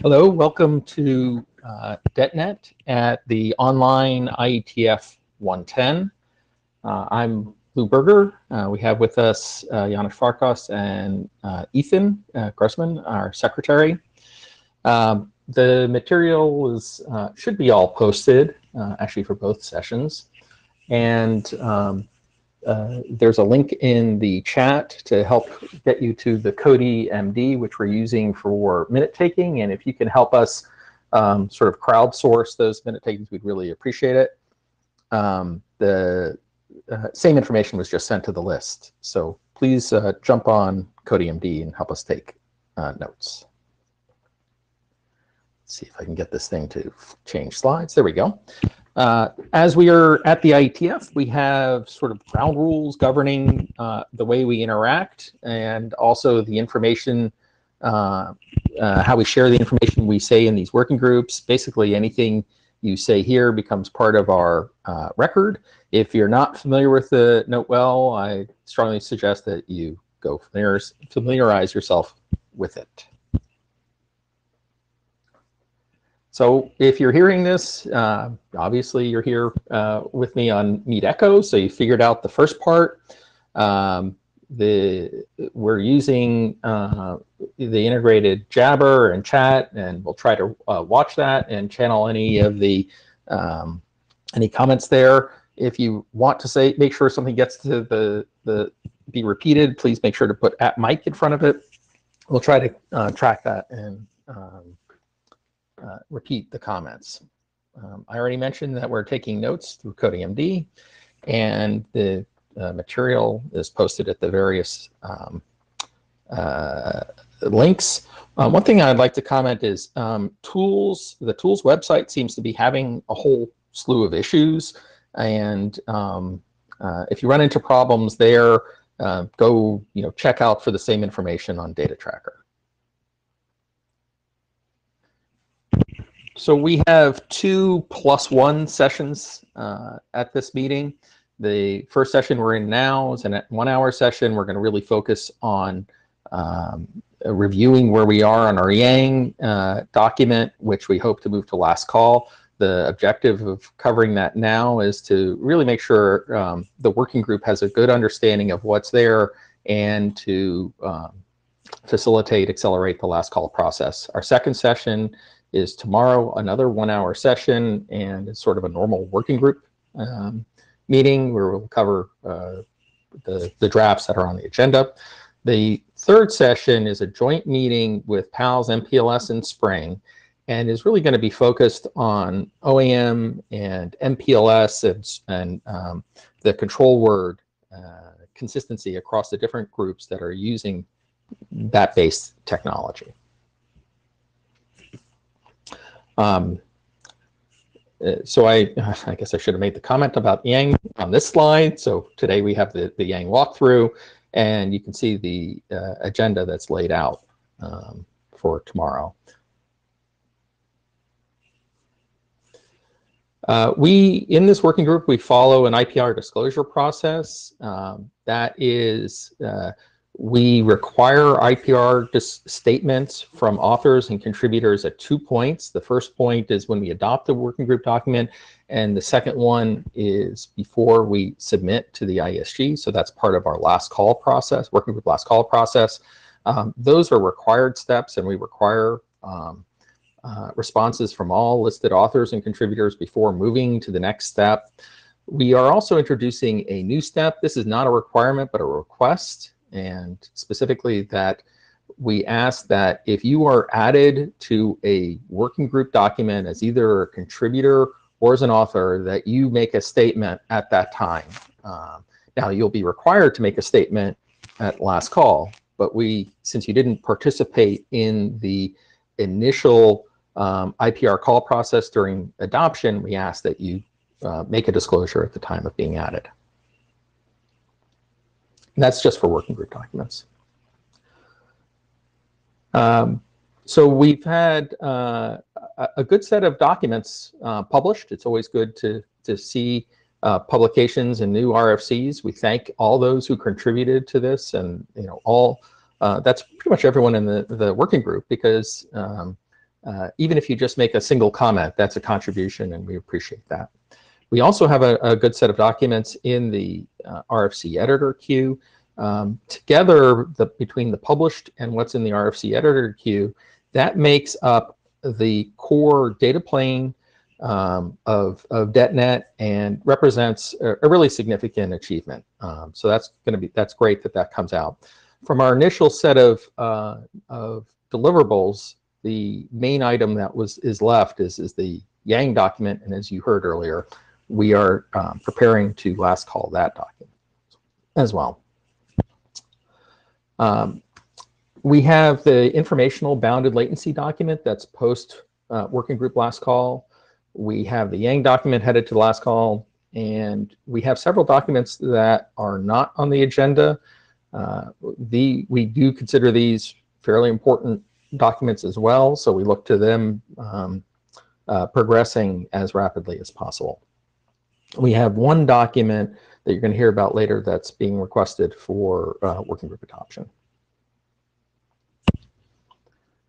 Hello, welcome to Detnet at the online IETF 110. I'm Lou Berger. We have with us Janusz Farkas and Ethan Grossman, our secretary. The material is, should be all posted, actually for both sessions. And there's a link in the chat to help get you to the Cody MD, which we're using for minute taking. And if you can help us sort of crowdsource those minute takings, we'd really appreciate it. The same information was just sent to the list. So please jump on Cody MD and help us take notes. Let's see if I can get this thing to change slides. There we go. As we are at the IETF, we have sort of ground rules governing the way we interact, and also the information, how we share the information we say in these working groups. Basically, anything you say here becomes part of our record. If you're not familiar with the Note Well, I strongly suggest that you go familiarize yourself with it. So if you're hearing this, obviously you're here with me on Meet Echo, so you figured out the first part. We're using the integrated Jabber and chat, and we'll try to watch that and channel any of the any comments there. If you want to make sure something gets to be repeated, please make sure to put @mic in front of it. We'll try to track that and repeat the comments. I already mentioned that we're taking notes through Cody MD, and the material is posted at the various links. One thing I'd like to comment is the Tools website seems to be having a whole slew of issues, and if you run into problems there, go check out for the same information on Data Tracker. So we have 2+1 sessions at this meeting. The first session we're in now is a 1-hour session. We're going to really focus on reviewing where we are on our Yang document, which we hope to move to last call. The objective of covering that now is to really make sure the working group has a good understanding of what's there, and to accelerate the last call process. Our second session is tomorrow, another 1-hour session, and it's sort of a normal working group meeting where we'll cover the drafts that are on the agenda. The third session is a joint meeting with PALS, MPLS, and Spring, and is really going to be focused on OAM and MPLS and the control word consistency across the different groups that are using that based technology. So I guess I should have made the comment about Yang on this slide. So today we have the Yang walkthrough, and you can see the agenda that's laid out for tomorrow. In this working group, we follow an IPR disclosure process. That is, we require IPR statements from authors and contributors at 2 points. The first point is when we adopt the working group document, and the second one is before we submit to the ISG. So that's part of our last call process, working group last call process. Those are required steps, and we require responses from all listed authors and contributors before moving to the next step. We are also introducing a new step. This is not a requirement, but a request. And specifically that we ask that if you are added to a working group document as either a contributor or as an author, that you make a statement at that time. Now you'll be required to make a statement at last call, but since you didn't participate in the initial IPR call process during adoption, we ask that you make a disclosure at the time of being added. And that's just for working group documents. So we've had a good set of documents published. It's always good to see publications and new RFCs. We thank all those who contributed to this, and that's pretty much everyone in the working group, because even if you just make a single comment, that's a contribution, and we appreciate that. We also have a good set of documents in the RFC editor queue. Together, between the published and what's in the RFC editor queue, that makes up the core data plane of Detnet and represents a really significant achievement. So that's great that comes out. From our initial set of deliverables, the main item that is left is the Yang document, and as you heard earlier, we are preparing to last call that document as well. We have the informational bounded latency document that's post working group last call. We have the Yang document headed to last call, and we have several documents that are not on the agenda. We do consider these fairly important documents as well, so we look to them progressing as rapidly as possible. We have one document that you're going to hear about later that's being requested for working group adoption.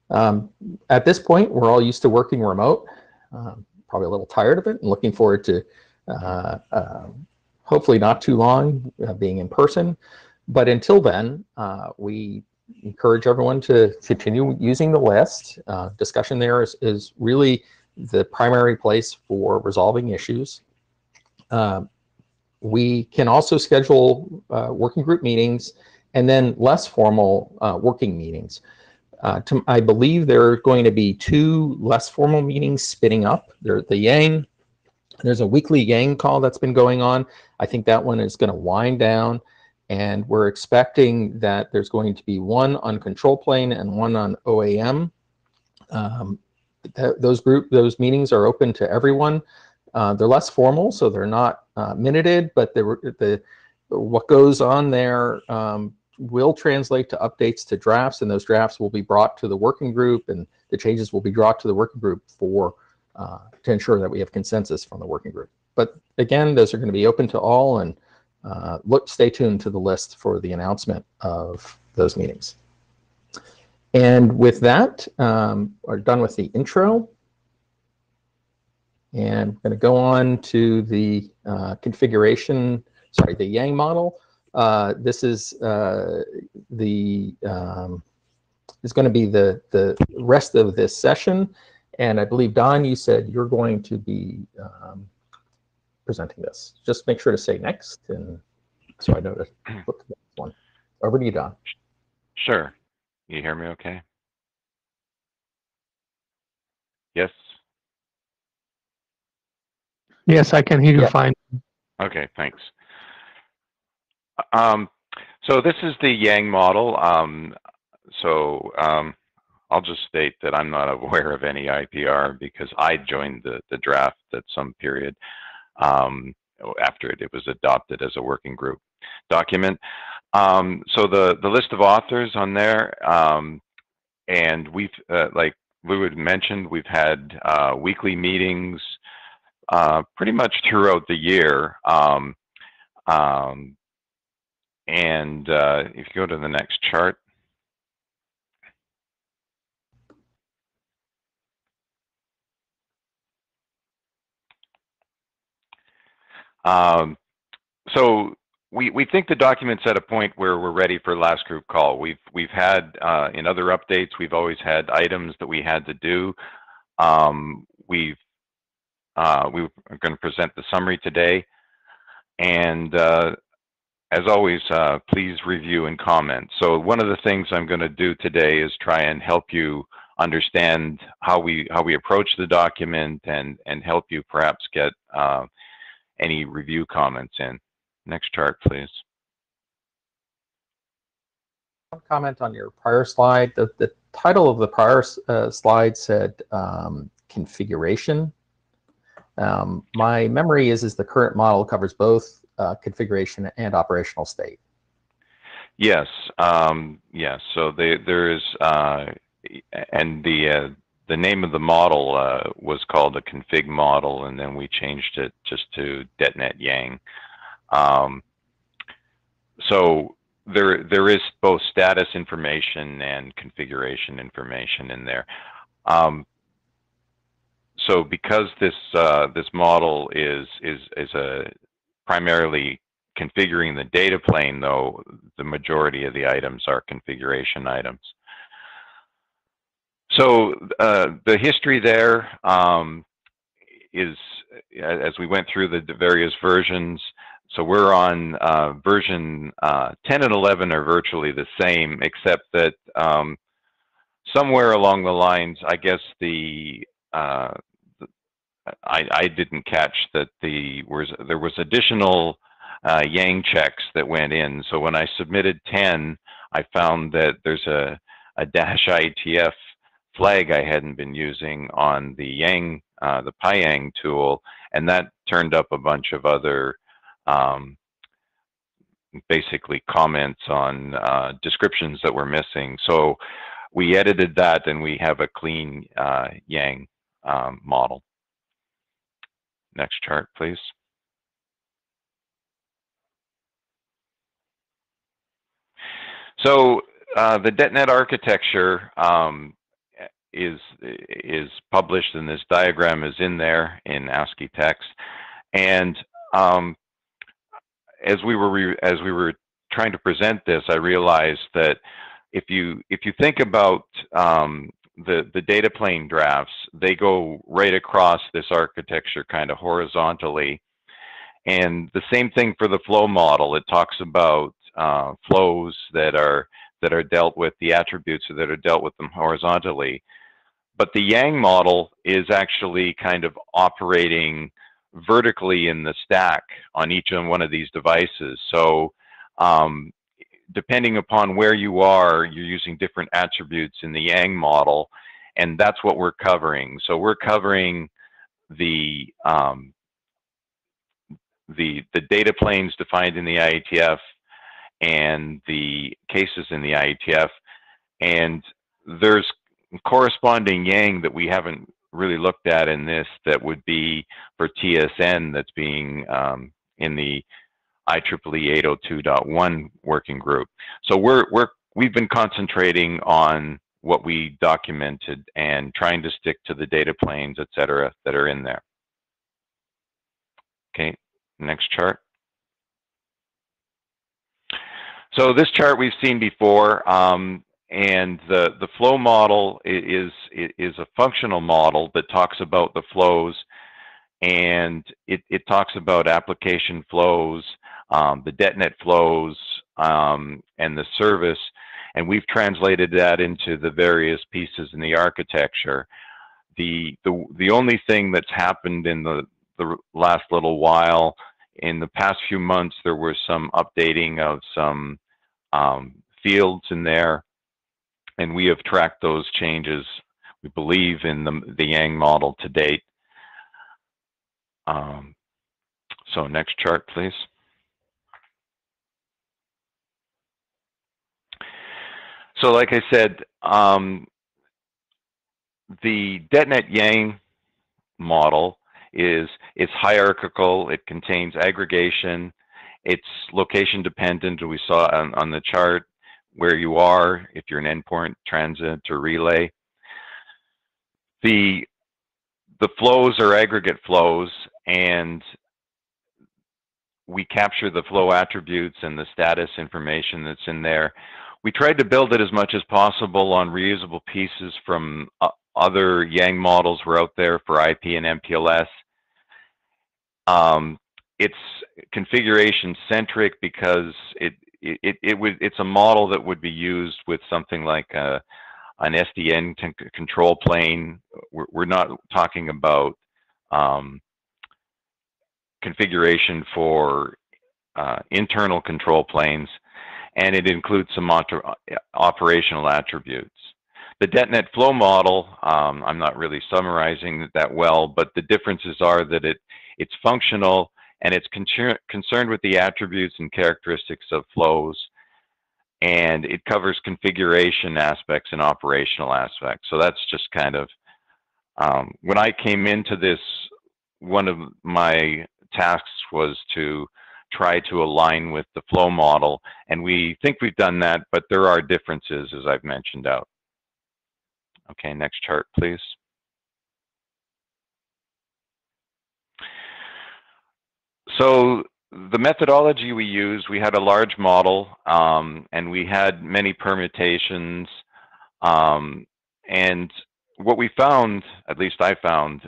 At this point, we're all used to working remote, probably a little tired of it, and looking forward to hopefully not too long being in person. But until then, we encourage everyone to continue using the list. Discussion there is really the primary place for resolving issues. We can also schedule working group meetings and then less formal working meetings. I believe there are going to be 2 less formal meetings spinning up. There's the Yang. There's a weekly Yang call that's been going on. I think that one is going to wind down, and we're expecting that there's going to be one on control plane and one on OAM. Those meetings are open to everyone. They're less formal, so they're not minuted, but what goes on there will translate to updates to drafts, and those drafts will be brought to the working group, and the changes will be brought to the working group to ensure that we have consensus from the working group. But again, those are going to be open to all, and stay tuned to the list for the announcement of those meetings. And with that, we're done with the intro. And I'm going to go on to the the Yang model. This is is going to be the rest of this session. And I believe, Don, you said you're going to be presenting this. Just make sure to say next, and so I know to flip to the next one. Over to you, Don. Sure. You hear me okay? Yes? Yes, I can hear you fine. Okay, thanks. So this is the Yang model. I'll just state that I'm not aware of any IPR because I joined the draft at some period after it was adopted as a working group document. So the list of authors on there, and we've, like Lou had mentioned, we've had weekly meetings pretty much throughout the year. If you go to the next chart. So we think the document's at a point where we're ready for last group call. We've had in other updates, we've always had items that we had to do. We are going to present the summary today, and as always, please review and comment. So one of the things I'm going to do today is try and help you understand how we approach the document and help you perhaps get any review comments in. Next chart, please. One comment on your prior slide. The title of the prior slide said configuration. My memory is the current model covers both configuration and operational state. Yes, yes. So there is, and the name of the model was called a config model, and then we changed it just to Detnet Yang. So there is both status information and configuration information in there. so because this this model is primarily configuring the data plane, though the majority of the items are configuration items. So the history there is, as we went through the various versions, so we're on version 10 and 11 are virtually the same, except that somewhere along the lines, I guess I didn't catch that there was additional Yang checks that went in. So when I submitted 10, I found that there's a -IETF flag I hadn't been using on the Yang, the PyYang tool, and that turned up a bunch of other basically comments on descriptions that were missing. So we edited that, and we have a clean Yang model. Next chart, please. So the Detnet architecture is published, and this diagram is in there in ASCII text. And as we were trying to present this, I realized that if you think about the data plane drafts, they go right across this architecture kind of horizontally. And the same thing for the flow model. It talks about flows that are dealt with, the attributes that are dealt with them horizontally. But the Yang model is actually kind of operating vertically in the stack on each one of these devices. So depending upon where you are, you're using different attributes in the Yang model, and that's what we're covering. So we're covering the data planes defined in the IETF and the cases in the IETF, and there's corresponding Yang that we haven't really looked at in this that would be for TSN that's being in the IEEE 802.1 working group. So we've been concentrating on what we documented and trying to stick to the data planes, et cetera, that are in there. Okay, next chart. So this chart we've seen before, and the flow model is a functional model that talks about the flows, and it talks about application flows, the Detnet flows, and the service, and we've translated that into the various pieces in the architecture. The only thing that's happened in the last little while, in the past few months, there was some updating of some fields in there, and we have tracked those changes, we believe, in the Yang model to date. So next chart, please. So like I said, the Detnet Yang model is hierarchical. It contains aggregation. It's location dependent. We saw on the chart where you are, if you're an endpoint, transit, or relay. The flows are aggregate flows, and we capture the flow attributes and the status information that's in there. We tried to build it as much as possible on reusable pieces from other Yang models were out there for IP and MPLS. It's configuration centric because it's a model that would be used with something like an SDN control plane. We're not talking about configuration for internal control planes, and it includes some operational attributes. The Detnet flow model, I'm not really summarizing that well, but the differences are that it's functional, and it's concerned with the attributes and characteristics of flows, and it covers configuration aspects and operational aspects. So that's just kind of, when I came into this, one of my tasks was to try to align with the flow model, and we think we've done that, but there are differences, as I've mentioned out. Okay, next chart, please. So the methodology we used, we had a large model, and we had many permutations. And what we found, at least I found,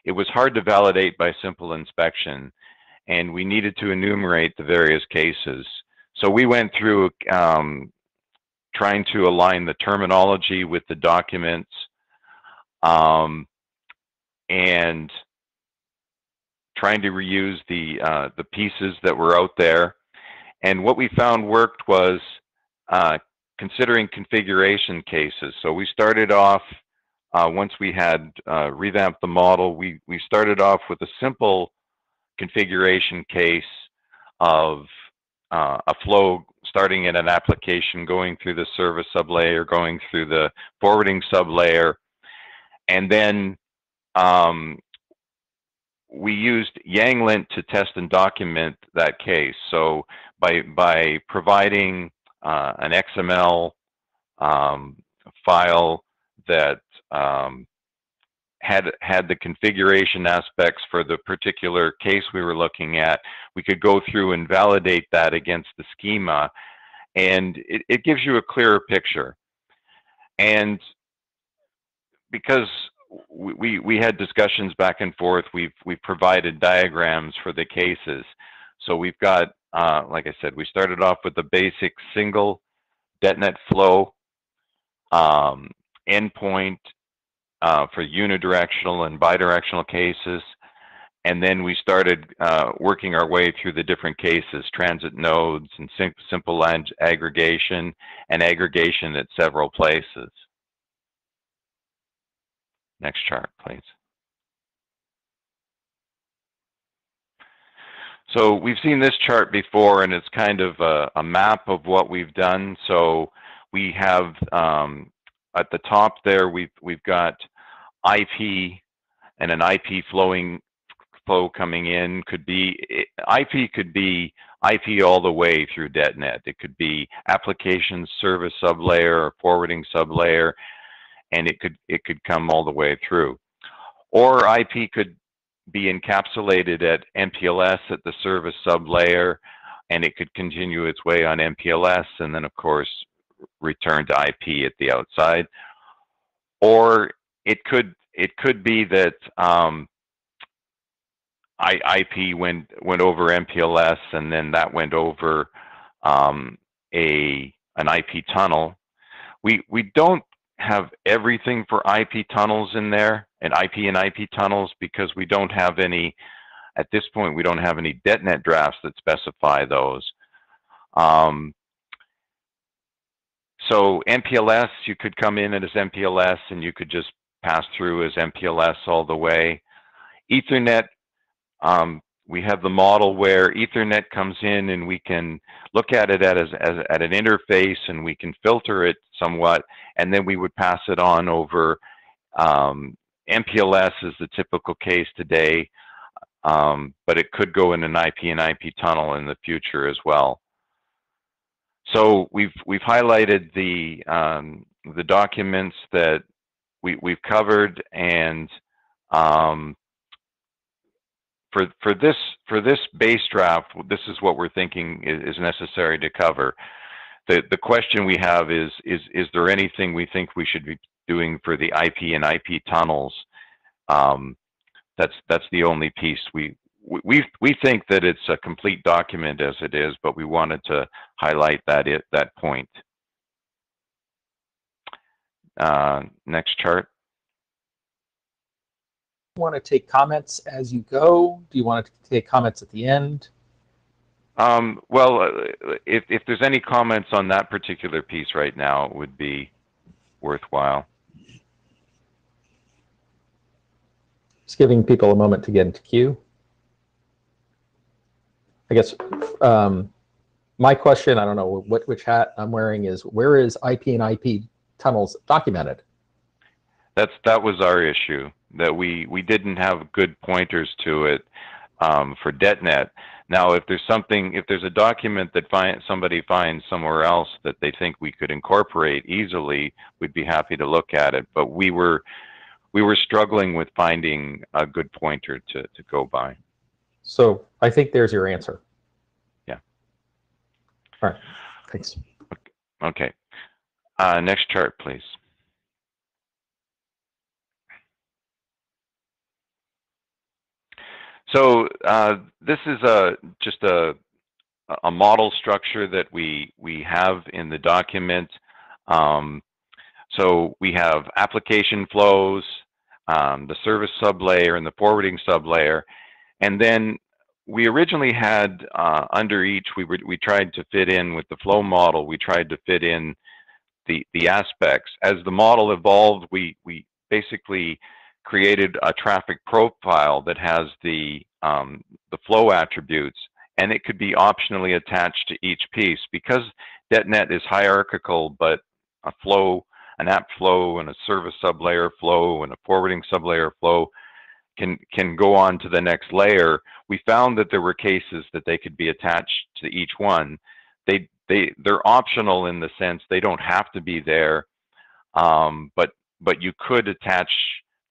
it was hard to validate by simple inspection, and we needed to enumerate the various cases. So we went through trying to align the terminology with the documents, and trying to reuse the pieces that were out there. And what we found worked was considering configuration cases. So we started off, once we had revamped the model, we started off with a simple configuration case of a flow starting in an application, going through the service sublayer, going through the forwarding sublayer, and then we used YangLint to test and document that case. So by providing an XML file that had the configuration aspects for the particular case we were looking at, we could go through and validate that against the schema, and it gives you a clearer picture. And because we had discussions back and forth, we've provided diagrams for the cases. So we've got, like I said, we started off with the basic single Detnet flow endpoint for unidirectional and bidirectional cases. And then we started working our way through the different cases, transit nodes and simple aggregation, and aggregation at several places. Next chart, please. So we've seen this chart before, and it's kind of a map of what we've done. So we have at the top there, we've got IP and an IP flow coming in. IP could be IP all the way through Detnet. It could be application service sublayer or forwarding sublayer, and it could come all the way through. Or IP could be encapsulated at MPLS at the service sublayer, and it could continue its way on MPLS, and then of course return to IP at the outside. Or it could be that IP went over MPLS, and then that went over an IP tunnel. We don't have everything for IP tunnels in there, and IP tunnels, because we don't have any, at this point, we don't have any Detnet drafts that specify those. So MPLS, you could come in as MPLS and you could just pass through as MPLS all the way. Ethernet, we have the model where Ethernet comes in and we can look at it at an interface, and we can filter it somewhat, and then we would pass it on over. MPLS is the typical case today, but it could go in an IP tunnel in the future as well. So we've highlighted the documents that we've covered, and for this base draft, this is what we're thinking is necessary to cover. The question we have is there anything we think we should be doing for the IP and IP tunnels? That's the only piece we think that it's a complete document as it is, but we wanted to highlight that point. Next chart. Do you want to take comments as you go? Do you want to take comments at the end? Well, if there's any comments on that particular piece right now, it would be worthwhile. Just giving people a moment to get into queue. I guess my question, I don't know which hat I'm wearing, is where is IP and IP tunnels documented? That was our issue, that we didn't have good pointers to it for Detnet. Now, if there's a document that somebody finds somewhere else that they think we could incorporate easily, we'd be happy to look at it. But we were struggling with finding a good pointer to go by. So I think there's your answer. Yeah. All right. Thanks. Okay. Next chart, please. So this is just a model structure that we have in the document. So we have application flows, the service sublayer, and the forwarding sublayer, and then we originally had under each we tried to fit in with the flow model. We tried to fit in the aspects. As the model evolved, we basically created a traffic profile that has the flow attributes, and it could be optionally attached to each piece. Because Detnet is hierarchical, but an app flow and a service sublayer flow and a forwarding sublayer flow can go on to the next layer. We found that there were cases that they could be attached to each one. They're optional in the sense they don't have to be there, but you could attach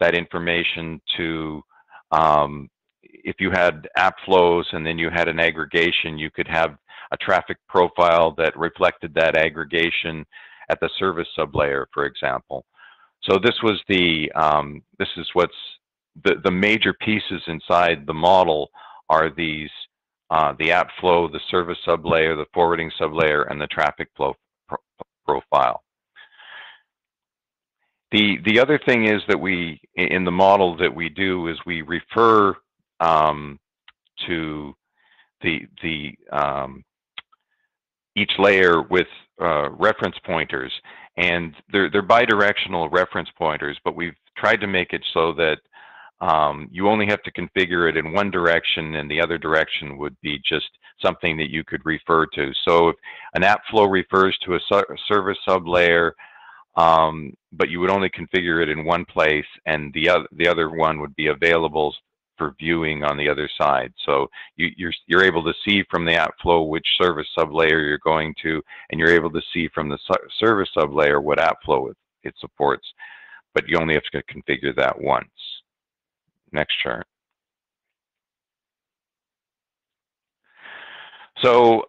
that information to, if you had app flows and then you had an aggregation, you could have a traffic profile that reflected that aggregation at the service sublayer, for example. So this was this is what's the major pieces inside the model are these. The app flow, the service sublayer, the forwarding sublayer, and the traffic flow profile. The other thing is that we, in the model that we do, is we refer to each layer with reference pointers, and they're bidirectional reference pointers, but we've tried to make it so that you only have to configure it in one direction, and the other direction would be just something that you could refer to. So if an app flow refers to a service sublayer, but you would only configure it in one place, and the other one would be available for viewing on the other side. So you're able to see from the app flow which service sublayer you're going to, and you're able to see from the service sublayer what app flow it supports, but you only have to configure that once. Next chart. So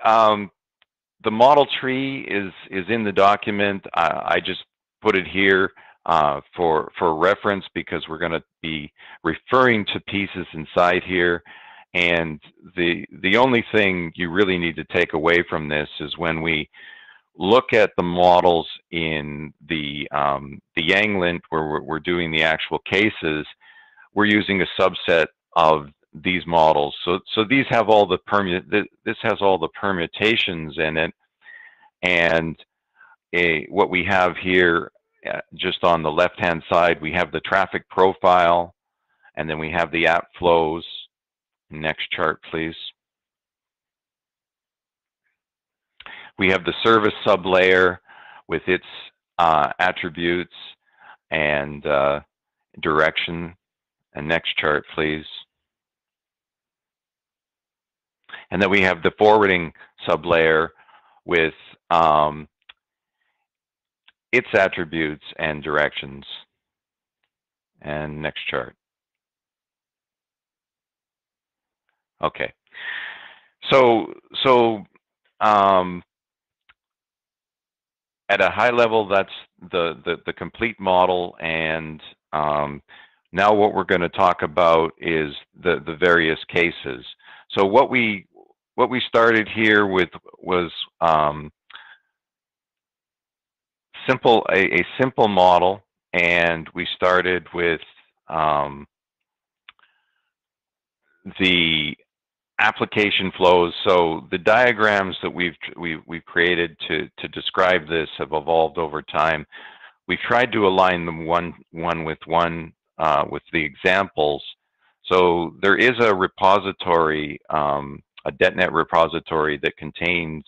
the model tree is in the document. I just put it here for reference because we're going to be referring to pieces inside here. And the only thing you really need to take away from this is when we look at the models in the Yanglint where we're doing the actual cases, we're using a subset of these models. So these have all the this has all the permutations in it, and what we have here, just on the left-hand side, we have the traffic profile, and then we have the app flows. Next chart, please. We have the service sublayer with its attributes and direction. And next chart, please. And then we have the forwarding sublayer with its attributes and directions. And next chart. Okay. So at a high level, that's the complete model, and now what we're going to talk about is the various cases. So what we started here with was a simple model, and we started with the application flows. So the diagrams that we've created to describe this have evolved over time. We've tried to align them one with one with the examples. So there is a repository, a Detnet repository that contains,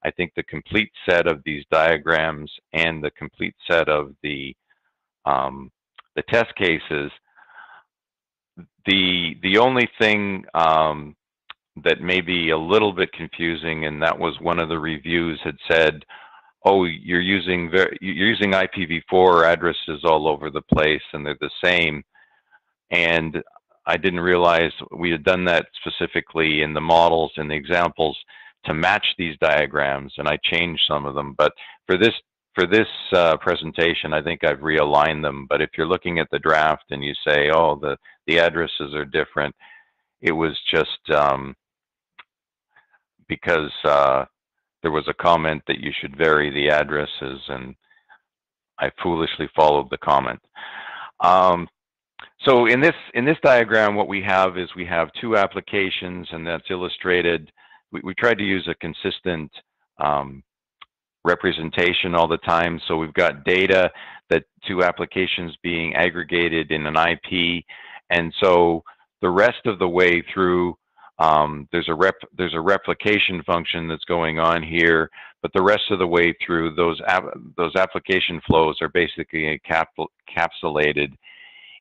I think, the complete set of these diagrams and the complete set of the test cases. The only thing that may be a little bit confusing, and that was one of the reviews had said, oh, you're using IPv4 addresses all over the place, and they're the same. And I didn't realize we had done that specifically in the models and the examples to match these diagrams, and I changed some of them. But for this presentation, I think I've realigned them. But if you're looking at the draft and you say, oh, the addresses are different, it was just because there was a comment that you should vary the addresses, and I foolishly followed the comment. So in this diagram, what we have is we have two applications, and that's illustrated. We tried to use a consistent representation all the time. So we've got data, that two applications being aggregated in an IP, and so the rest of the way through, there's a replication function that's going on here, but the rest of the way through, those application flows are basically encapsulated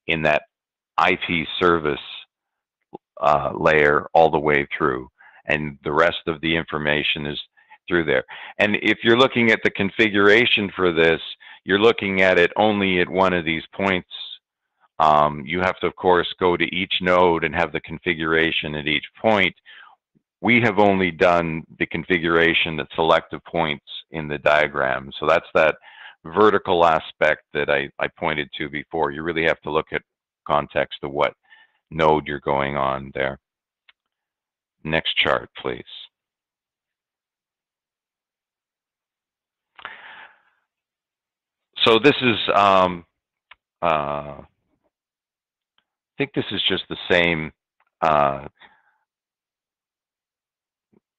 in that IP service layer all the way through, and the rest of the information is through there. And if you're looking at the configuration for this, you're looking at it only at one of these points. You have to, of course, go to each node and have the configuration at each point. We have only done the configuration at selective points in the diagram. So that's that vertical aspect that I pointed to before. You really have to look at context of what node you're going on there. Next chart, please. So this is, I think this is just the same.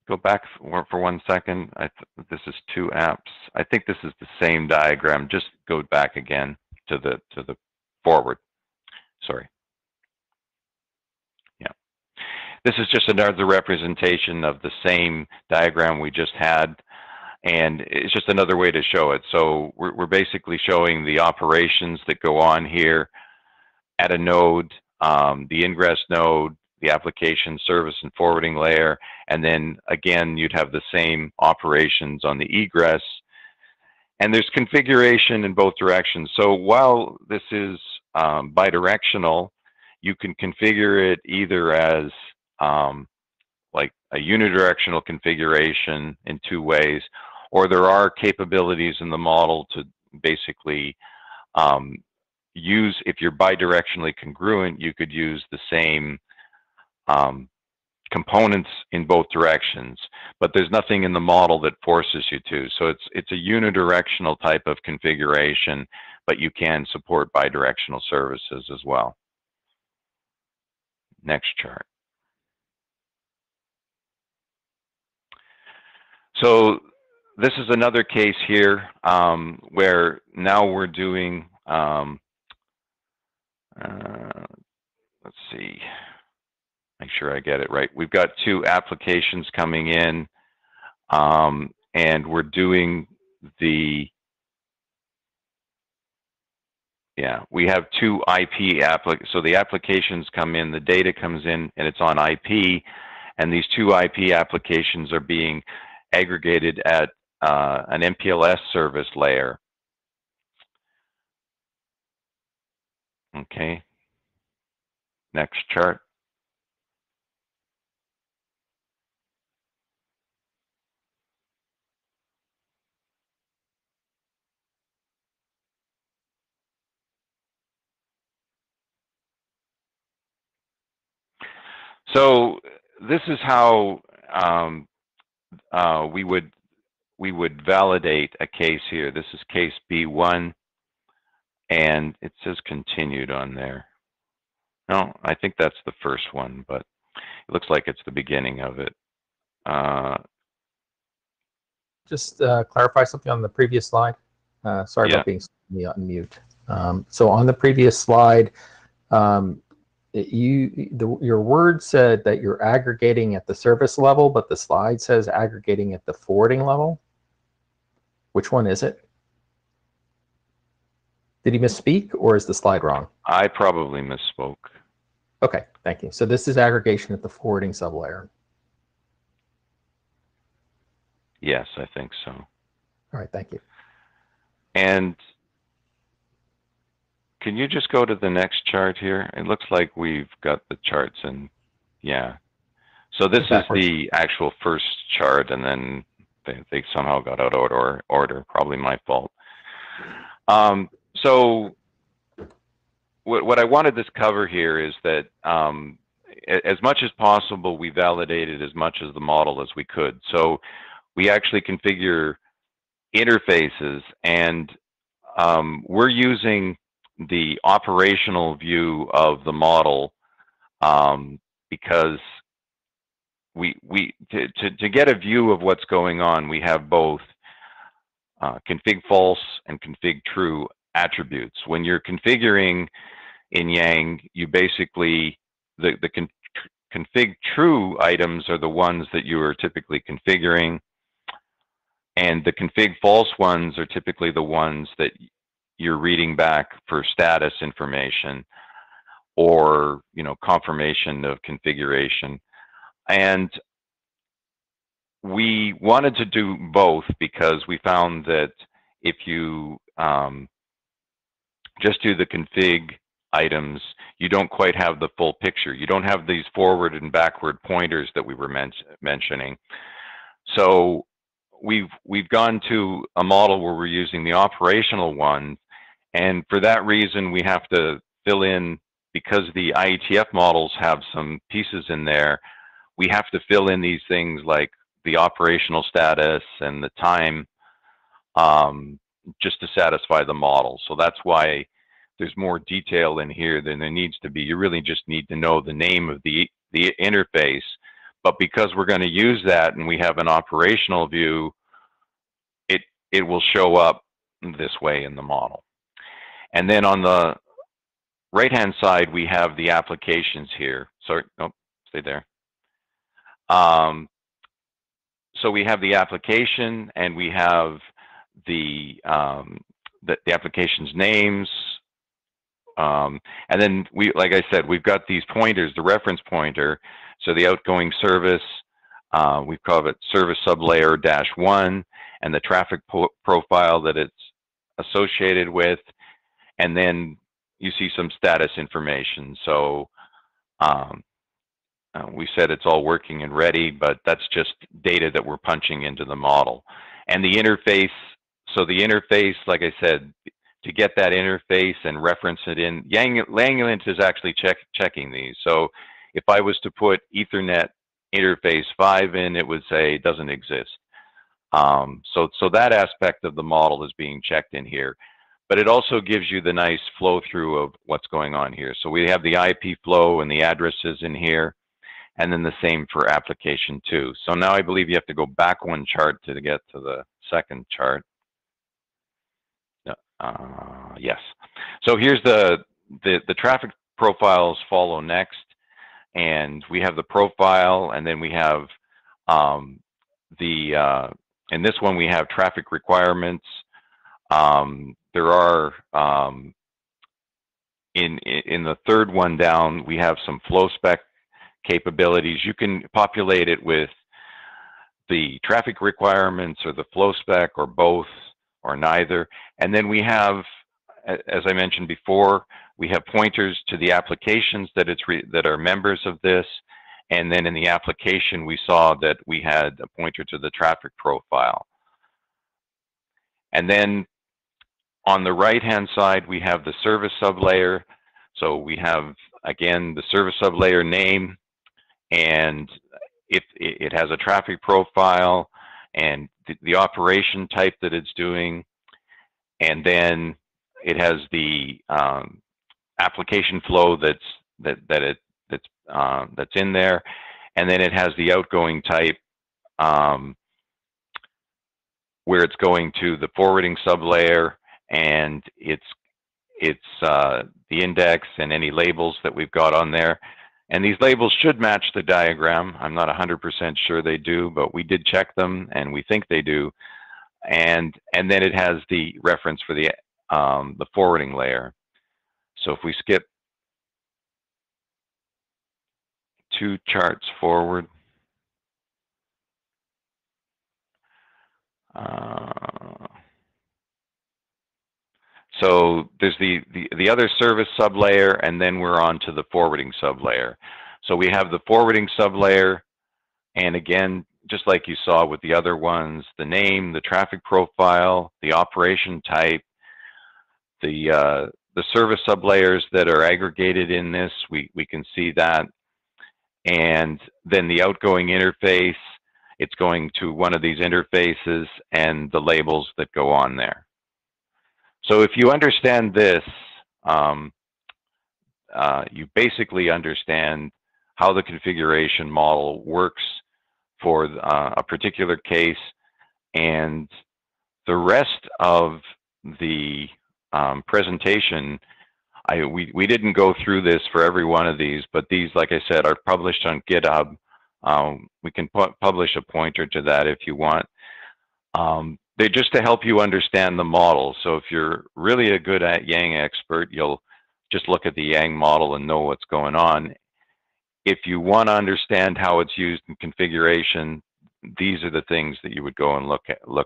Go back for 1 second. This is two apps. I think this is the same diagram. Just go back again to the forward. Sorry. Yeah. This is just another representation of the same diagram we just had, and it's just another way to show it. So we're basically showing the operations that go on here at a node, the ingress node, the application service and forwarding layer, and then again you'd have the same operations on the egress, and there's configuration in both directions. So while this is bidirectional, you can configure it either as like a unidirectional configuration in two ways, or there are capabilities in the model to basically use, if you're bidirectionally congruent, you could use the same components in both directions, but there's nothing in the model that forces you to. So it's a unidirectional type of configuration, but you can support bidirectional services as well. Next chart. So this is another case here where now we're doing, let's see, make sure I get it right. We've got two applications coming in, and we're doing we have two IP so the applications come in, the data comes in, and it's on IP, and these two IP applications are being aggregated at an MPLS service layer. Okay, next chart. So this is how we would validate a case here. This is case B1, and it says continued on there. No, I think that's the first one, but it looks like it's the beginning of it. Just clarify something on the previous slide. Sorry about being on mute. So on the previous slide, your word said that you're aggregating at the service level, but the slide says aggregating at the forwarding level. Which one is it? Did he misspeak, or is the slide wrong? I probably misspoke. Okay, thank you. So this is aggregation at the forwarding sublayer. Yes, I think so. All right, thank you. And can you just go to the next chart here? It looks like we've got the charts in, yeah. So this is the actual first chart, and then they somehow got out of order, probably my fault. So what I wanted to cover here is that as much as possible, we validated as much as the model as we could. So we actually configure interfaces, and we're using the operational view of the model because to get a view of what's going on, we have both config false and config true attributes. When you're configuring in Yang, you basically, the config true items are the ones that you are typically configuring, and the config false ones are typically the ones that you're reading back for status information or, you know, confirmation of configuration. And we wanted to do both because we found that if you just do the config items, you don't quite have the full picture. You don't have these forward and backward pointers that we were mentioning. So we've gone to a model where we're using the operational one, and for that reason we have to fill in, because the IETF models have some pieces in there, we have to fill in these things like the operational status and the time just to satisfy the model. So that's why there's more detail in here than there needs to be. You really just need to know the name of the interface. But because we're going to use that and we have an operational view, it will show up this way in the model. And then on the right-hand side, we have the applications here. Sorry, nope, stay there. So we have the application, and we have the application's names. And then like I said, we've got these pointers, the reference pointer. So the outgoing service, we've called it service sublayer -1, and the traffic profile that it's associated with. And then you see some status information. So we said it's all working and ready, but that's just data that we're punching into the model. And the interface, so the interface, like I said, to get that interface and reference it in, Langland is actually checking these. So if I was to put Ethernet interface 5 in, it would say it doesn't exist. So that aspect of the model is being checked in here. But it also gives you the nice flow through of what's going on here. So we have the IP flow and the addresses in here, and then the same for application 2. So now I believe you have to go back one chart to get to the second chart. Yes. So here's the traffic profiles follow next, and we have the profile, and then we have in this one we have traffic requirements. There are in the third one down, we have some flow spec capabilities. You can populate it with the traffic requirements or the flow spec or both or neither. And then we have, as I mentioned before, we have pointers to the applications that are members of this. And then in the application, we saw that we had a pointer to the traffic profile. And then on the right-hand side, we have the service sublayer. So we have, again, the service sublayer name, and it has a traffic profile and the operation type that it's doing. And then it has the application flow that's in there. And then it has the outgoing type where it's going to the forwarding sublayer, and it's the index and any labels that we've got on there. And these labels should match the diagram. I'm not 100% sure they do, but we did check them, and we think they do. And then it has the reference for the forwarding layer. So if we skip 2 charts forward, So there's the other service sublayer, and then we're on to the forwarding sublayer. So we have the forwarding sublayer, and again, just like you saw with the other ones, the name, the traffic profile, the operation type, the service sublayers that are aggregated in this, we can see that. And then the outgoing interface, it's going to one of these interfaces and the labels that go on there. So if you understand this, you basically understand how the configuration model works for a particular case, and the rest of the presentation, we didn't go through this for every one of these, but these, like I said, are published on GitHub. We can publish a pointer to that if you want. They're just to help you understand the model. So if you're really a good Yang expert, you'll just look at the Yang model and know what's going on. If you want to understand how it's used in configuration, these are the things that you would go and look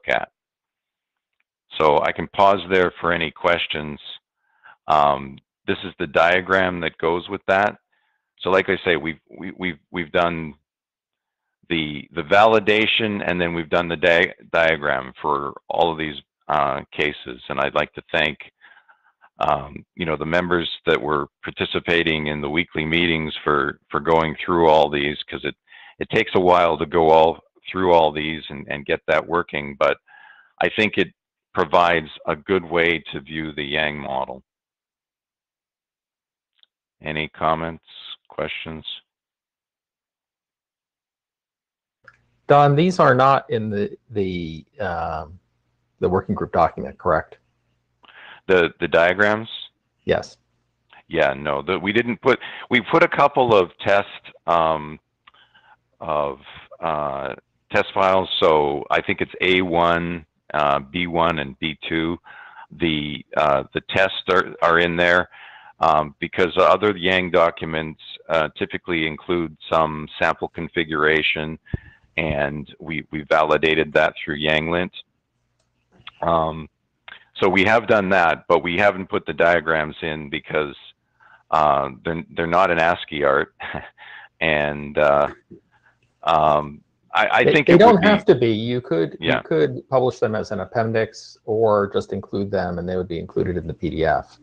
at. So I can pause there for any questions. This is the diagram that goes with that. So like I say, we've done the validation, and then we've done the diagram for all of these cases. And I'd like to thank you know, the members that were participating in the weekly meetings for going through all these, because it takes a while to go through all these and get that working. But I think it provides a good way to view the Yang model. Any comments, questions? Don, these are not in the working group document, correct? The diagrams? Yes. Yeah, no, we didn't put. We put a couple of test test files. So I think it's A1, B1, and B2. The tests are in there because other Yang documents typically include some sample configuration, and we validated that through YangLint. So we have done that, but we haven't put the diagrams in because they're not an ASCII art, and I think they don't have to be. You could publish them as an appendix, or just include them, and they would be included in the PDF.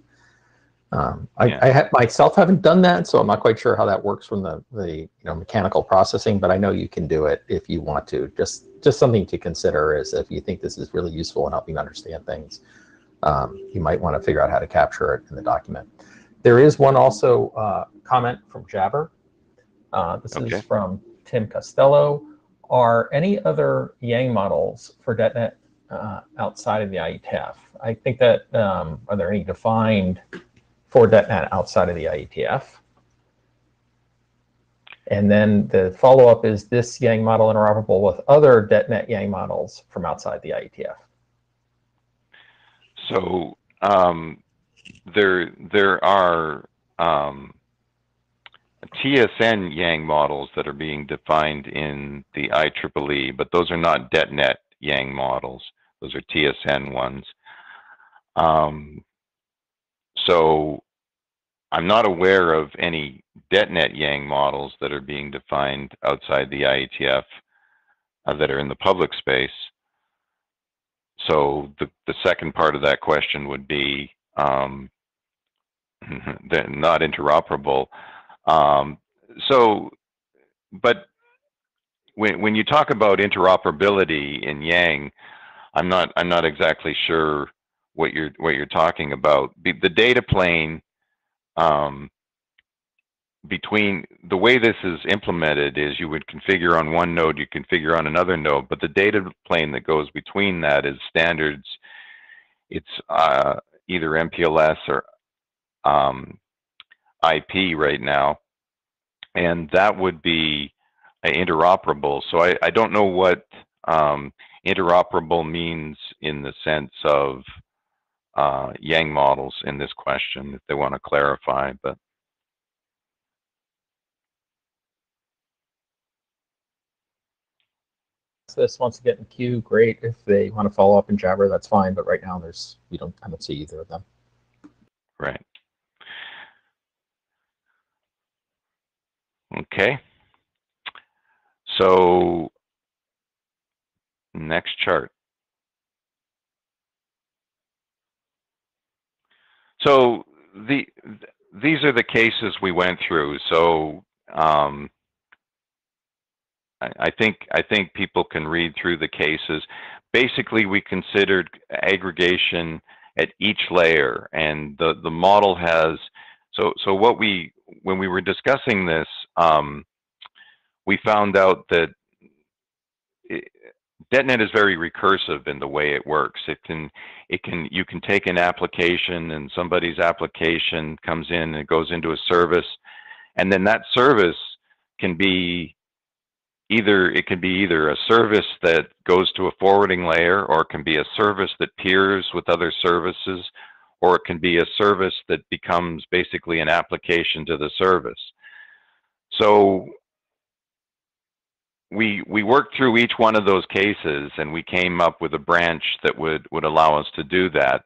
I myself haven't done that, so I'm not quite sure how that works from the mechanical processing. But I know you can do it if you want to. Just something to consider is if you think this is really useful in helping understand things, you might want to figure out how to capture it in the document. There is one also comment from Jabber. This is from Tim Costello. Are any other Yang models for Detnet outside of the IETF? I think that, are there any defined for Detnet outside of the IETF? And then the follow-up is this Yang model interoperable with other Detnet Yang models from outside the IETF? So there are TSN Yang models that are being defined in the IEEE, but those are not Detnet Yang models. Those are TSN ones. So I'm not aware of any Detnet Yang models that are being defined outside the IETF that are in the public space. So the second part of that question would be they're not interoperable. But when you talk about interoperability in Yang, I'm not exactly sure what you're talking about. The data plane between the way this is implemented is you would configure on one node, you configure on another node, but the data plane that goes between that is standards. It's either MPLS or IP right now, and that would be interoperable. So I don't know what interoperable means in the sense of Yang models in this question, if they want to clarify. But this wants to get in queue, great. If they want to follow up in Jabber, that's fine. But right now, I don't see either of them. Right. Okay. So next chart. So these are the cases we went through. So I think people can read through the cases. Basically, we considered aggregation at each layer, and the model has. So when we were discussing this, we found out that Detnet is very recursive in the way it works. You can take an application, and somebody's application comes in and it goes into a service, and then that service can be either a service that goes to a forwarding layer, or it can be a service that peers with other services, or it can be a service that becomes basically an application to the service. So we worked through each one of those cases, and we came up with a branch that would allow us to do that.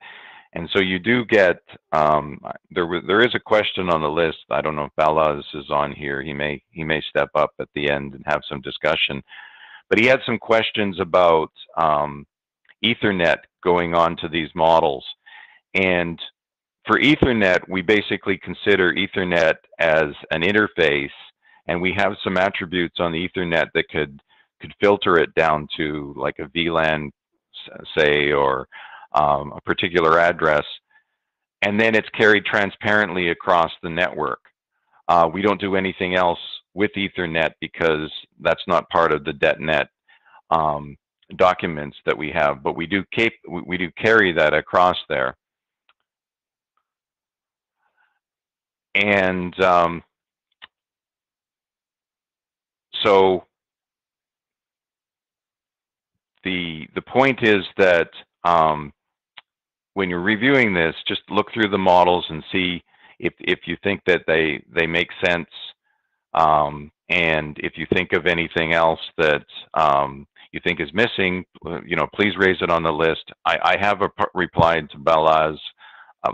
And so you do get, there is a question on the list. I don't know if Balaz is on here. He may step up at the end and have some discussion. But he had some questions about Ethernet going on to these models. And for Ethernet, we basically consider Ethernet as an interface, and we have some attributes on the Ethernet that could filter it down to like a VLAN, say, or a particular address, and then it's carried transparently across the network. We don't do anything else with Ethernet because that's not part of the Detnet documents that we have, but we do carry that across there. And so the point is that when you're reviewing this, just look through the models and see if you think that they make sense, and if you think of anything else that you think is missing, please raise it on the list. I have replied to Balaz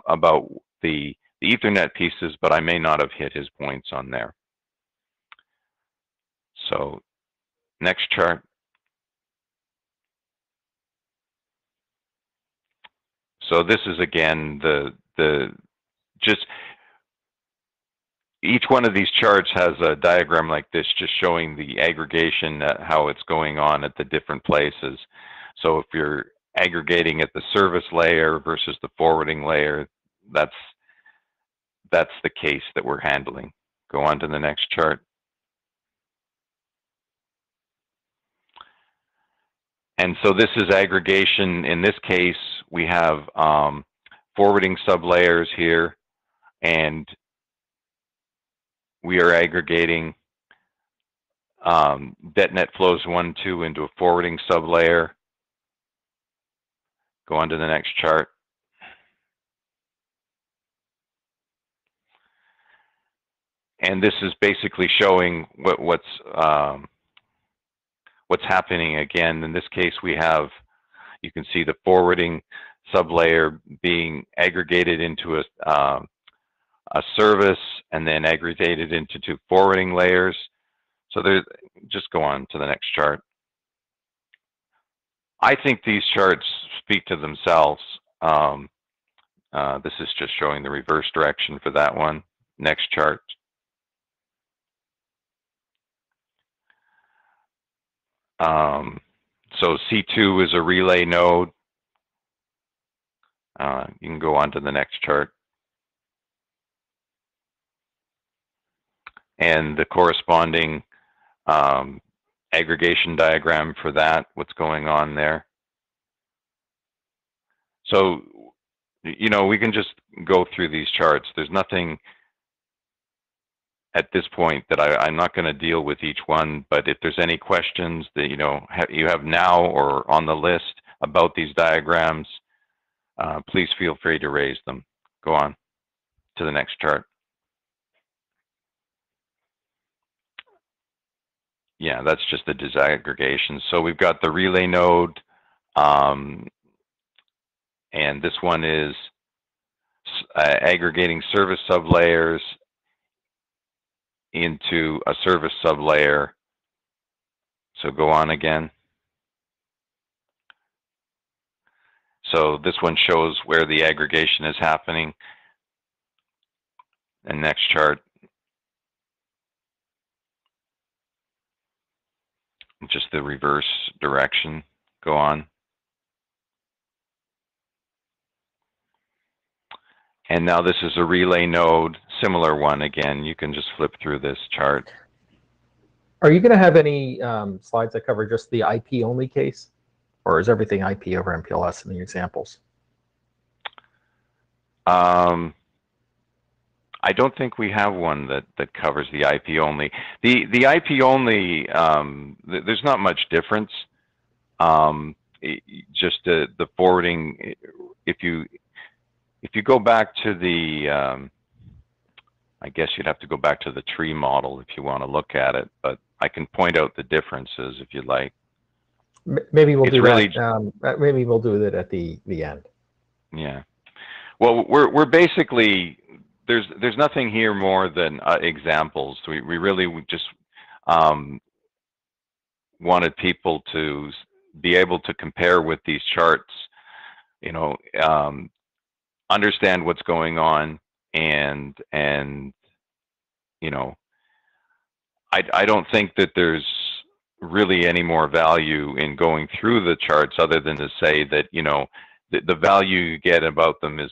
about the Ethernet pieces, but I may not have hit his points on there. So next chart. So this is again just each one of these charts has a diagram like this, just showing the aggregation, how it's going on at the different places. So if you're aggregating at the service layer versus the forwarding layer, that's the case that we're handling. Go on to the next chart. And so this is aggregation. In this case, we have forwarding sublayers here, and we are aggregating Detnet flows 1, 2 into a forwarding sublayer. Go on to the next chart. And this is basically showing what's happening again. In this case, we have, you can see the forwarding sublayer being aggregated into a service, and then aggregated into 2 forwarding layers. So just go on to the next chart. I think these charts speak to themselves. This is just showing the reverse direction for that one. Next chart. So C2 is a relay node. You can go on to the next chart. And the corresponding aggregation diagram for that, what's going on there. So, we can just go through these charts. There's nothing at this point that I'm not going to deal with each one, but if there's any questions that you have now or on the list about these diagrams, please feel free to raise them. Go on to the next chart. Yeah, that's just the disaggregation. So we've got the relay node, and this one is, aggregating service sublayers into a service sublayer. So go on again. So this one shows where the aggregation is happening. And next chart, just the reverse direction. Go on. And now this is a relay node, similar one again. You can just flip through this chart. Are you going to have any slides that cover just the IP only case? Or is everything IP over MPLS in the examples? I don't think we have one that covers the IP only. The IP only, there's not much difference. Just the forwarding, if you go back to the, I guess you'd have to go back to the tree model if you want to look at it, but I can point out the differences if you'd like. Maybe we'll do that. Maybe we'll do that at the end. Yeah. Well, we're basically, there's nothing here more than examples. We really just wanted people to be able to compare with these charts, you know, understand what's going on, and you know, I don't think that there's really any more value in going through the charts other than to say that, you know, the value you get about them is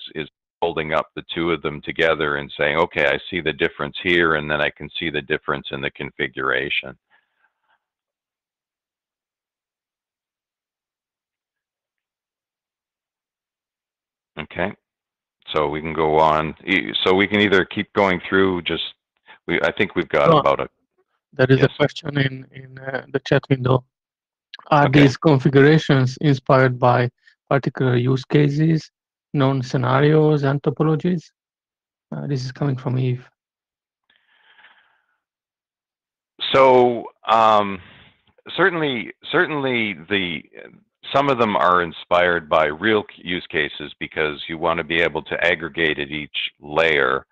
holding up the two of them together and saying, okay, I see the difference here, and then I can see the difference in the configuration. Okay, so we can go on. So we can either keep going through, I think we've got about it. There is a question in the chat window. Are these configurations inspired by particular use cases, known scenarios, and topologies? This is coming from Eve. So certainly some of them are inspired by real use cases because you want to be able to aggregate at each layer.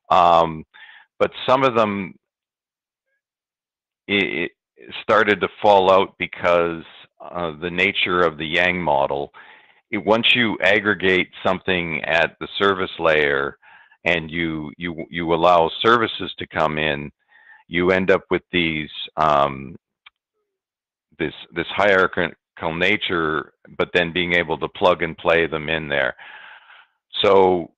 But some of them it started to fall out because the nature of the Yang model. Once you aggregate something at the service layer and you allow services to come in, you end up with these this hierarchical nature, but then being able to plug and play them in there. So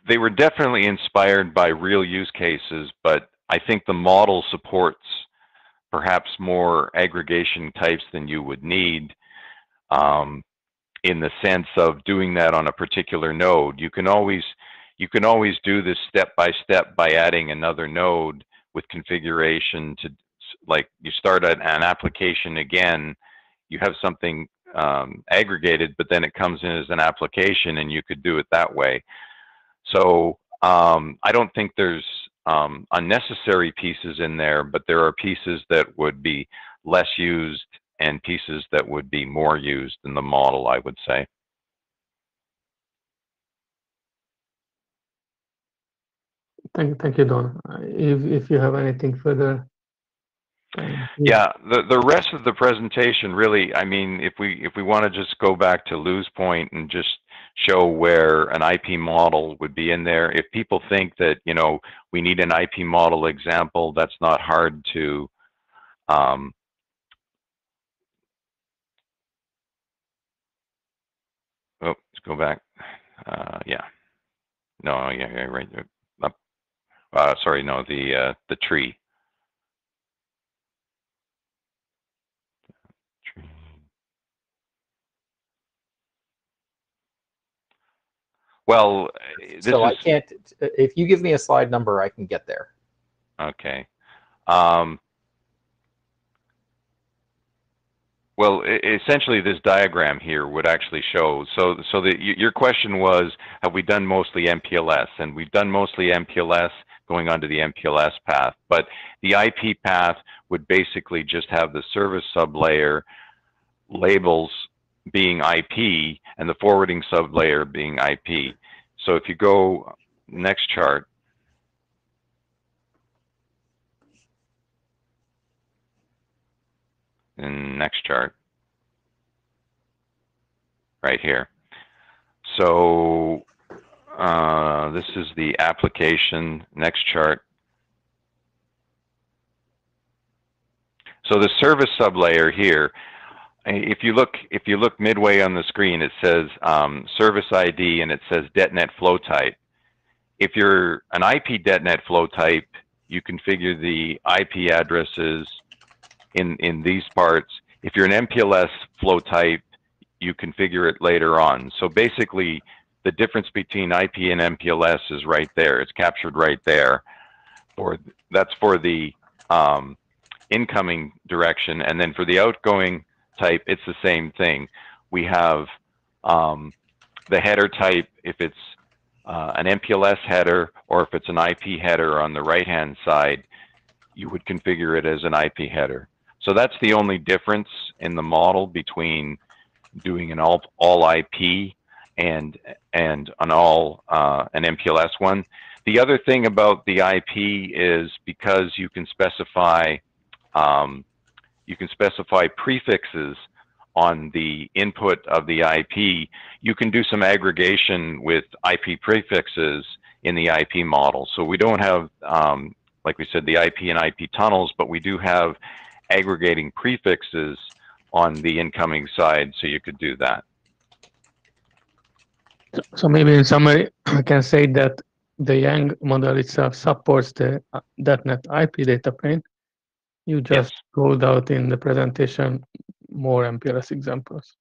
they were definitely inspired by real use cases, but I think the model supports perhaps more aggregation types than you would need, in the sense of doing that on a particular node. You can always do this step by step by adding another node with configuration to, like, you start an application again, you have something aggregated, but then it comes in as an application and you could do it that way. So I don't think there's unnecessary pieces in there, but there are pieces that would be less used and pieces that would be more used in the model, I would say. Thank you, Don. If you have anything further. Yeah, the rest of the presentation really, I mean, if we want to just go back to Lou's point and just show where an IP model would be in there. If people think that, you know, we need an IP model example, that's not hard to oh, let's go back. Yeah. No, yeah, right. Sorry, no, the tree. Well, so I can't, if you give me a slide number, I can get there. Okay. Well, essentially this diagram here would actually show, so your question was, have we done mostly MPLS? And we've done mostly MPLS going onto the MPLS path, but the IP path would basically just have the service sublayer labels being IP and the forwarding sublayer being IP. So if you go next chart, and next chart, right here. So this is the application. Next chart. So the service sublayer here, if you look midway on the screen, it says service ID and it says Detnet flow type. If you're an IP Detnet flow type, you configure the IP addresses in these parts. If you're an MPLS flow type, you configure it later on. So basically, the difference between IP and MPLS is right there. It's captured right there. That's for the incoming direction, and then for the outgoing type, it's the same thing. We have the header type, if it's an MPLS header or if it's an IP header on the right-hand side, you would configure it as an IP header. So that's the only difference in the model between doing an all IP and an MPLS one. The other thing about the IP is because you can specify prefixes on the input of the IP, you can do some aggregation with IP prefixes in the IP model. So we don't have, like we said, the IP and IP tunnels, but we do have aggregating prefixes on the incoming side, so you could do that. So maybe in summary, I can say that the Yang model itself supports the .NET IP data plane. You just rolled out in the presentation more MPLS examples.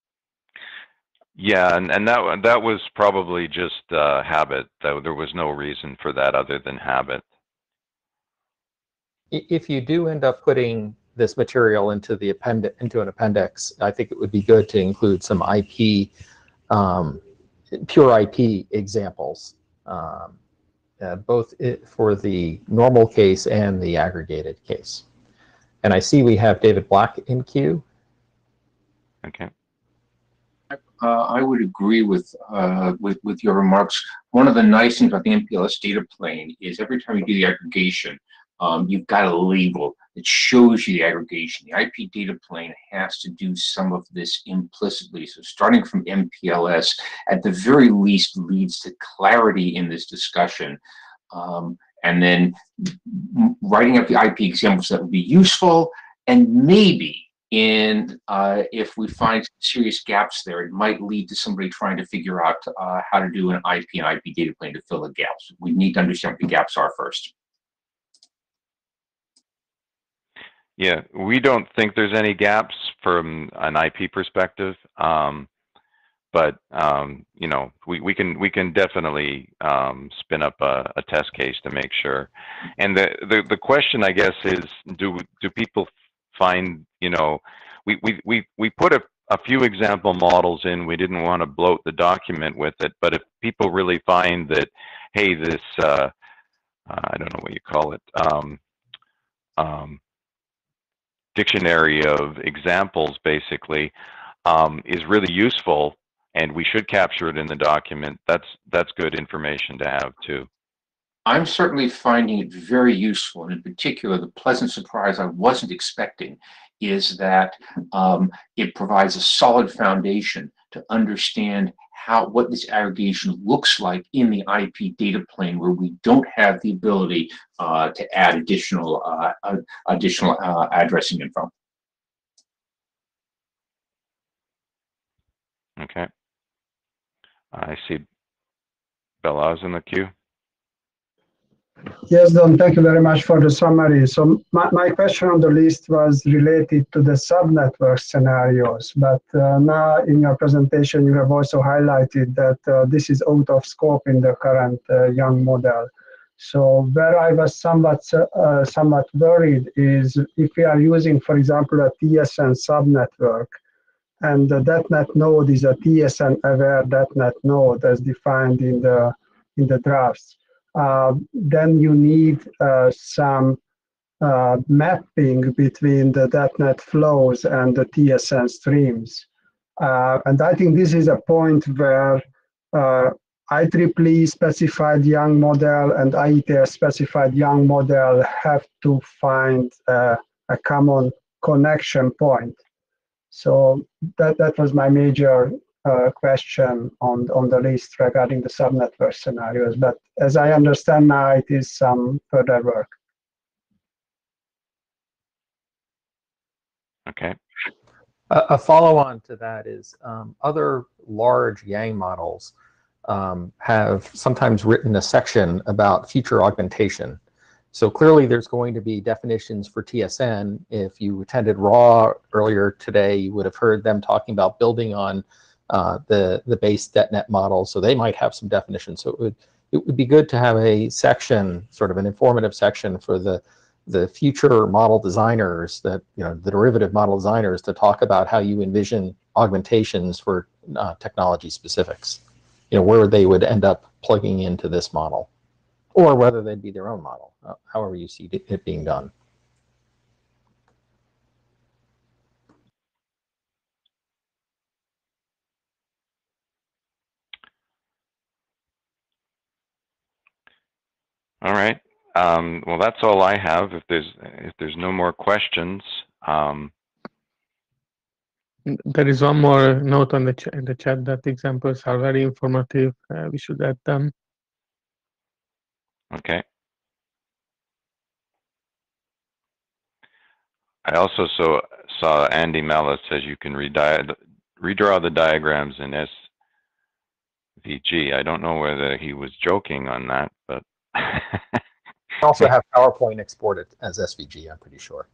Yeah, and that was probably just habit. There was no reason for that other than habit. If you do end up putting this material into an appendix, I think it would be good to include some IP, pure IP examples, both for the normal case and the aggregated case. And I see we have David Black in queue. Okay. I would agree with your remarks. One of the nice things about the MPLS data plane is every time you do the aggregation, you've got a label that shows you the aggregation. The IP data plane has to do some of this implicitly. So starting from MPLS, at the very least, leads to clarity in this discussion. And then writing up the IP examples that would be useful, and maybe if we find serious gaps there, it might lead to somebody trying to figure out how to do an IP and IP data plane to fill the gaps. We need to understand what the gaps are first. Yeah, we don't think there's any gaps from an IP perspective, but you know, we can definitely spin up a test case to make sure. And the question, I guess, is do people find, you know, we put a few example models in. We didn't want to bloat the document with it, but if people really find that, hey, this I don't know what you call it, dictionary of examples basically is really useful and we should capture it in the document, that's good information to have too. I'm certainly finding it very useful, and in particular, the pleasant surprise I wasn't expecting is that it provides a solid foundation to understand what this aggregation looks like in the IP data plane, where we don't have the ability to add additional addressing info. Okay. I see Bella's in the queue. Yes, Don, thank you very much for the summary. So my question on the list was related to the subnetwork scenarios, but now in your presentation you have also highlighted that this is out of scope in the current Yang model. So where I was somewhat worried is if we are using, for example, a TSN subnetwork, and the .NET node is a TSN-aware .NET node as defined in the drafts. Then you need some mapping between the .NET flows and the TSN streams. And I think this is a point where IEEE specified young model and IETF specified young model have to find a common connection point. So that was my major question on the list regarding the subnetwork scenarios. But as I understand now, it is some further work. Okay. A follow-on to that is other large Yang models have sometimes written a section about future augmentation. So clearly there's going to be definitions for TSN. If you attended RAW earlier today, you would have heard them talking about building on the base Detnet model. So they might have some definitions. So it would be good to have a section, sort of an informative section for the future model designers, that, you know, the derivative model designers, to talk about how you envision augmentations for technology specifics. You know, where they would end up plugging into this model, or whether they'd be their own model, however you see it being done. All right. Well, that's all I have. If there's no more questions. There is one more note on in the chat that examples are very informative. We should add them. Okay. I also saw Andy Mellis says you can redraw the diagrams in SVG. I don't know whether he was joking on that, but Also have PowerPoint exported as SVG, I'm pretty sure.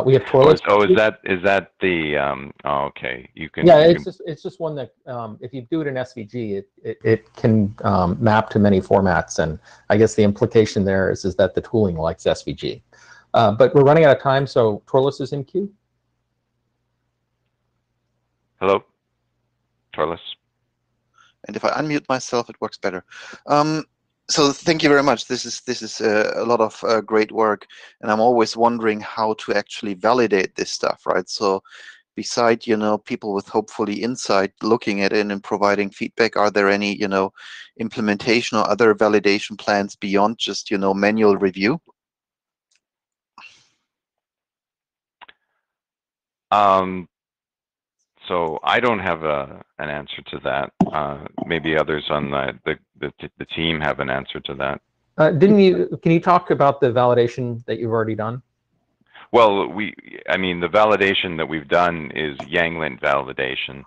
We have toilets. Is that the oh, okay, you can. Yeah, it's just one that if you do it in SVG, it can map to many formats, and I guess the implication there is that the tooling likes SVG. But we're running out of time, so Torlis is in queue. Hello, Torlis. And if I unmute myself, it works better. So thank you very much. This is a lot of great work, and I'm always wondering how to actually validate this stuff, right? So, beside, you know, people with hopefully insight looking at it and providing feedback, are there any, you know, implementation or other validation plans beyond just, you know, manual review? So I don't have an answer to that. Maybe others on the team have an answer to that. Can you talk about the validation that you've already done? Well, I mean, the validation that we've done is Yang-lint validation.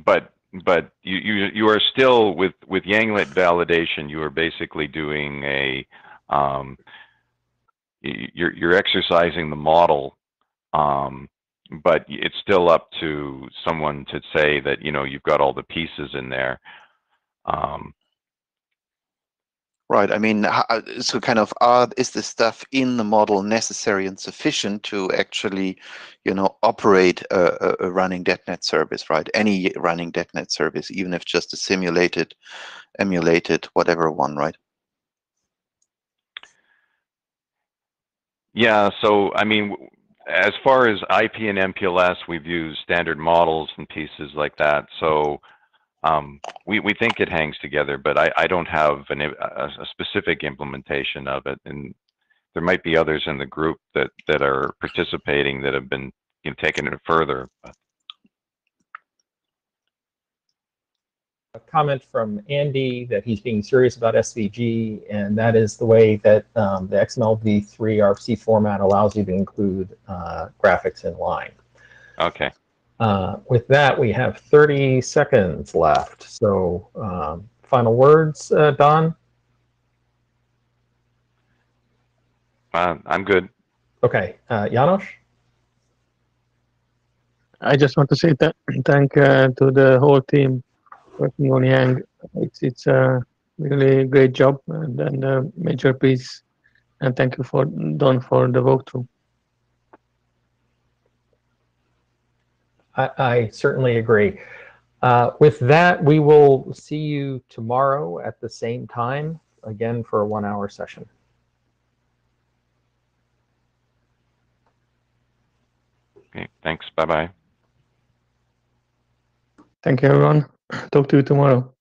But you are still with Yang-lint validation. You are basically doing a you're exercising the model, but it's still up to someone to say that, you know, you've got all the pieces in there. Right. I mean, so kind of, is the stuff in the model necessary and sufficient to actually, you know, operate a running Detnet service, right? Any running Detnet service, even if just a simulated, emulated, whatever one, right? Yeah, so I mean, as far as IP and MPLS, we've used standard models and pieces like that. So we think it hangs together, but I don't have a specific implementation of it, and there might be others in the group that are participating that have been, you know, taking it further. But. A comment from Andy that he's being serious about SVG, and that is the way that the XMLv3 RFC format allows you to include graphics in line. Okay. With that, we have 30 seconds left. So final words, Don? I'm good. Okay. János? I just want to say thank to the whole team working on Yang. It's a really great job and a major piece. And thank you for Don for the walkthrough. I certainly agree. With that, we will see you tomorrow at the same time, again for a 1-hour session. Okay, thanks. Bye-bye. Thank you, everyone. Talk to you tomorrow.